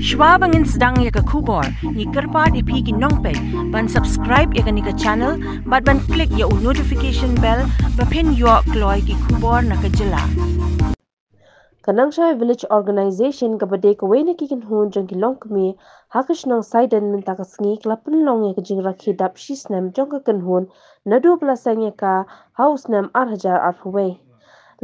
Shwa bangin sedang ya ke kubor, ni kerpat ipi ki nongpet, ban subscribe ya ke ni ke channel, ban klik ya notification bell, bapin yo kloy ki kubor na ke jela. Nangshai Village Organisation kabade kawei naki kynhun jong ki longkmie Haka Shnong Saiden mynta sngi pynlong ya ke jingrakhe Dap Shisnem jong ke kynhun naduh bala seng ïaka snem kawei.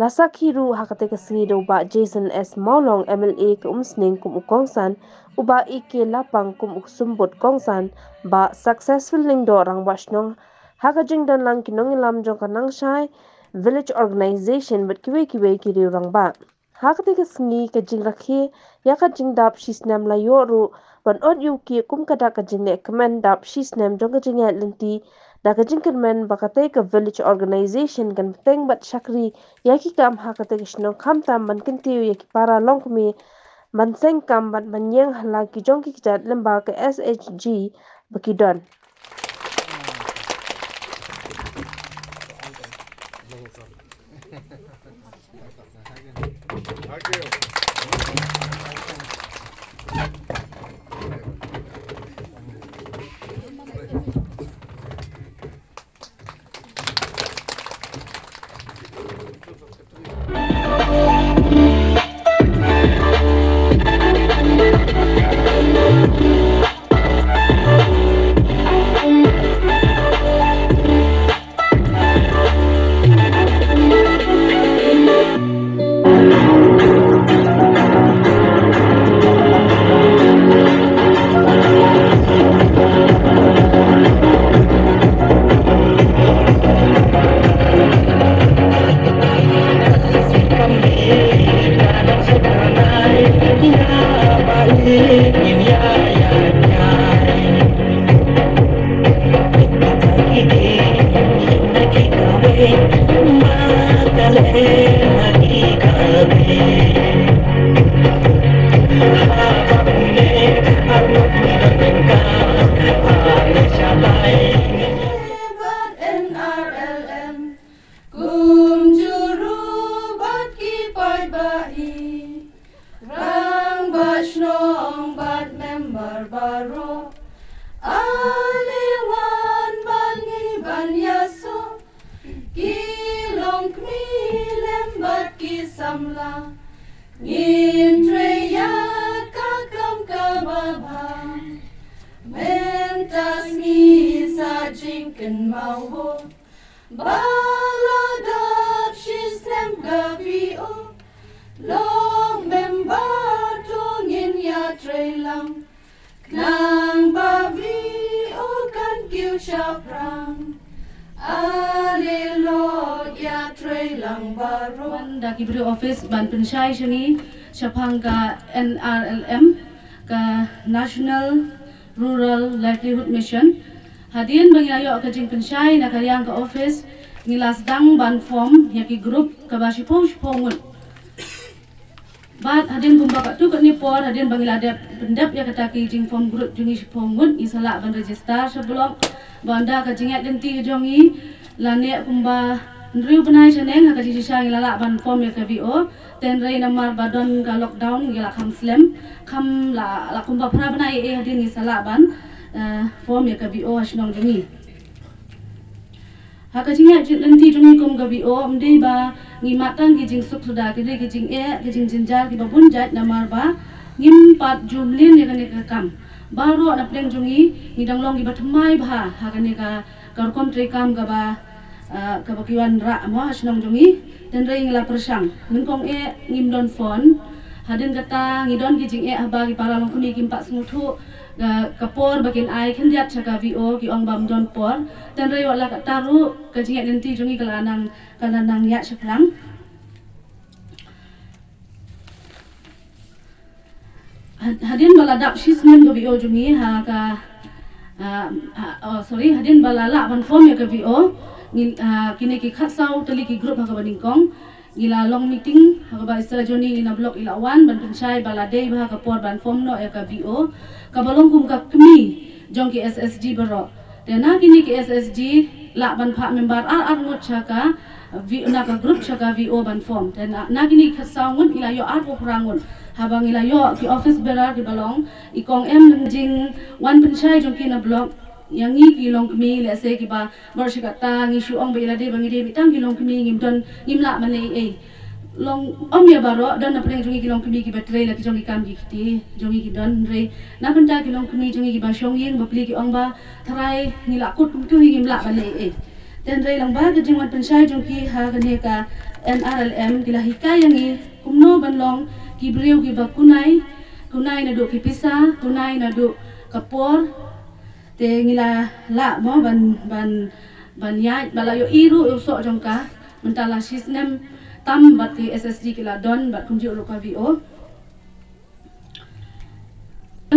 La sakhi ru hakate ke sngi do Bah Jason S Mawlong MLA ke Umsning kum kongsan Bah EK Lapang kum symbud kongsan Bah Succesfull Lyngdoh Rangbah Shnong Haka jingdonlang nongïalam jong ke Nangshai Village Organisation but kiwei ki riew rangbah. Haka sngi ke jingrakhe ïaka Dap Shisnem la yoru ban od yuki kum kada ke jingne kemen Dap Shisnem jong ke jingat lenti da ke jingkermen bakate ke village organisation kan peteng bat sakhi yaki kam Haka Shnong kam tam ban kentiu yaki para longkmie ban seng kam ban manyeng hala ki jong ki kijat lemba ke SHG bekidon. Rangbah Shnong bat member baru aliwan bangi banyaso ki longkmie lembat ki samla ngin treya kakam kaba mynta sngi sa jingken mau bala Dap Shisnem VO long member tungin ya trelang nang VO kan kiu syaprang alelo ya trelang baru daki beri office ban pensyai sini syapang ka NRLM ka National Rural Livelihood Mission hadian bagi ayo ke jing pensyai nak kalian ke office ngilas dang ban form yaki grup ka basipong sipongun bat hadin kumba kat tu kat nipor hadin bangil ada pendap ya kata ki jing form group jungi sipongun isala ban register sebelum banda ka jingat denti jongi lane kumba riew benai seneng ka sisa ngilala ban form ya ka VO ten rei namar badon ka lockdown ngila kham snem kham la kumba phra benai hadin isala ban form ya ka VO Shnong jungi Haka jingat lenti jungi kum ka VO mdi ba ngimatan ki jing suk sudah kiri ki jing ki jing jinjar ki babun jat namar ba ngim pat jumlin ya kane ka kam baru ana pleng jungi ngidonglong ki bathmai ba hakane ka karkom tre kam ka ba kiwan ra mo Shnong jungi dan rei ngila persang mengkong ngim don phone hadin kata ngidon ki jing haba ki para longkmie ki pat smutu kapor bakin ai khendiat chaka VO ki ong bam don por dan rei wala ka taru ka jingat lenti jungi kalanang ya syaplang hadin bala Dap Shisnem ka VO jungi hadin bala la ban form ya ka VO kini ki khatsau tali ki group haka baningkong gila long meeting haka ba istara joni ina blok ila wan ban pensyai bala day ba haka por ban form no ya ka VO ka balong kum ka kmi jong ki SSG baro dena kini ki SSG la ban pha member ar ngot chaka na ka group chaka VO ban form dan na kini khatsau ngot ila yo ar ko rangun habang ilayo ki office bearer ki balong ikong em jing wan penchai jong ki na blog yang ki longkmie le se ki ba bersikata ngi shu ong bela de bangi de bitang ki longkmie ngimton ngimla mane long ya baro dan na pleng jongi ki longkmie ki batre la ki jongi kam ki ti jongi ki don re na penta ki longkmie jongi ki ba shong ying ba pli ki ong ba tharai ngila kut kum tu ngimla mane dan re lang ba ki jing wan penchai jong ki ha kane ka NRLM ki la hikaya ngi kumno banlong ki riew ki ba kunai naduh ki pisa kunai naduh kapor te ngila la mo ban ya bala yo iru usok jongka mentala snem tam bat ki SSD ki la don bat kumji uloka VO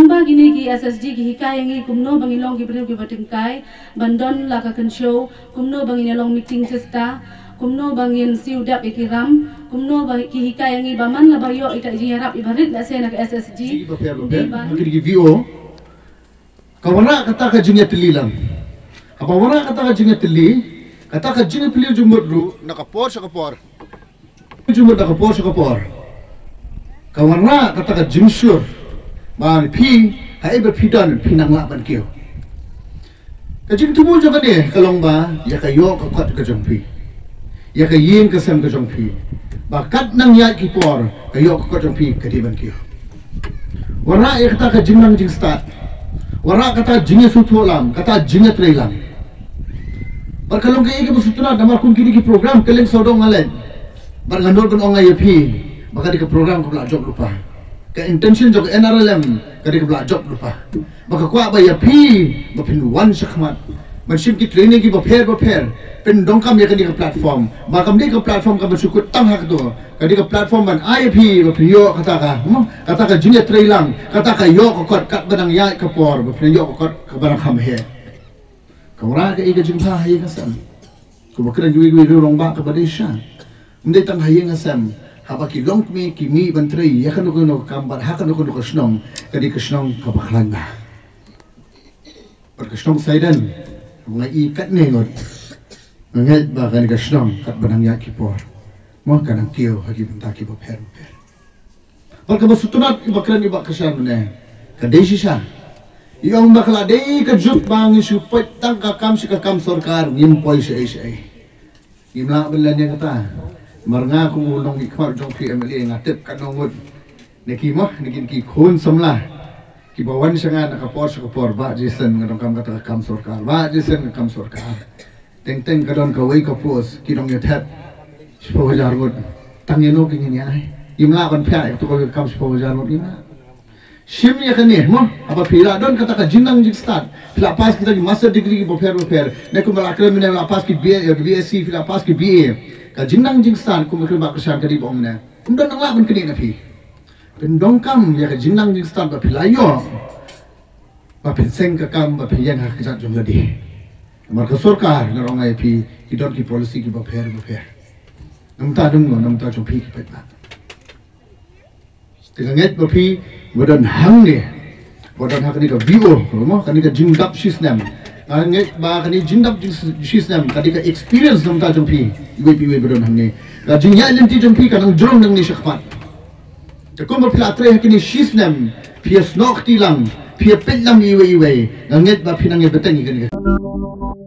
ba gini ki SSD ki hikaya ngi kumno bangilong ki riew ki batingkai bandon la ka kan show kumno bangin long meeting sesta kumno bangin siu dap ikiram kumno bagi ki hikaya ngi baman la bayo ita jiharap ibarit la sena ke SSG ki VO kawana kata ka jinya telilam apa wana kata ka jinya teli kata ka jinya teli jumudru nakapor sa kapor jumud nakapor sa kapor kawana kata ka jinsur bang pi hai berpidan pinang laban kio ka jing tumu jo kane kalong ba ya kayo ka kwat ka jongpi ya ka yin ka sem ka jongpi bakat nang ya ki por kayo ka jongpi ka diban kio wana ya kata ka jingnang jing start wara kata jinge sutulam kata jinge trailam berkalong ke iki busutuna damar kun kini ki program keleng sodong ngalen bar ngandor kun ongai yapi maka di ke program ko bla job lupa ke intention jog NRLM ka di ke bla job lupa maka kwa ba yapi ba pin wan sakmat machine ki training ki ba pher pen dongkam ya ke di ke platform maka di ke platform ka bersukut tang hak do ka di ke platform ban IP ba prio kata ka jinge trailang kata ka yo ko kot kat banang ya ka por ba prio ko kot ka barang ham he kawra ka ika jingha hayi ngasam ko bakran yui rong ba ka badisha unde tang hayi ngasam haba ki longkmie ki mi bantrei ya kan ko kambar ha kan ko shnong ka di ka shnong ka baklan ba Haka Shnong Saiden mga ikat ni ngot ngait ba kan ka shnong kat banang ya ki por mo kanang kio hagi benta ki ba pher Haka basutunat ibakran iba kasan ne ka desi sa iyong bakla dei ka juk bang supet tang ka kam si ka kam sarkar ngimpoy sa ai ngimla belan yang kata marnga ku ulong ikmar jong PMLA ngatip kanongot nekimah nekin ki khun samla ki bawan sanga nakapor sa kapor ba jisen ngadong kam kata kam sarkar ba jisen kam sarkar teng kadon kawei kapos kinong yathat sipo jargot tangeno kingin ay imla ban phya to ko kam sipo jargot ina shim ya kane mo apa pila don kata ka jinang jik start pila pas kita ki master degree ki bofer ne ko mala krem ne pas ki BSc pila pas ki BA ka jinang jik start ko mekre ba kesan kadi bom ne don nang la ban kini na phi pen dongkam ya ka jinang jik start ba pila yo ba pen seng ka kam ba pen yang ha kisat jong ladi mar ka sarkar na rong ai phi ki don ki policy ki bofer namta dung no namta jong phi ki pet ba Tiganget bapi badan hang ni, badan hak ni ka VO, rumah kani ka Dap Shisnem, nget ba kani Dap Shisnem kani ka experience nam ta jompi, iwe badan hang ni, ka jingdonlang jompi kanang jong nang ni syakmat. Takom bapila atre hak ni Shisnem, pia snok tilang, pia pynlong iwe, nget ba pinang beteng kani ka.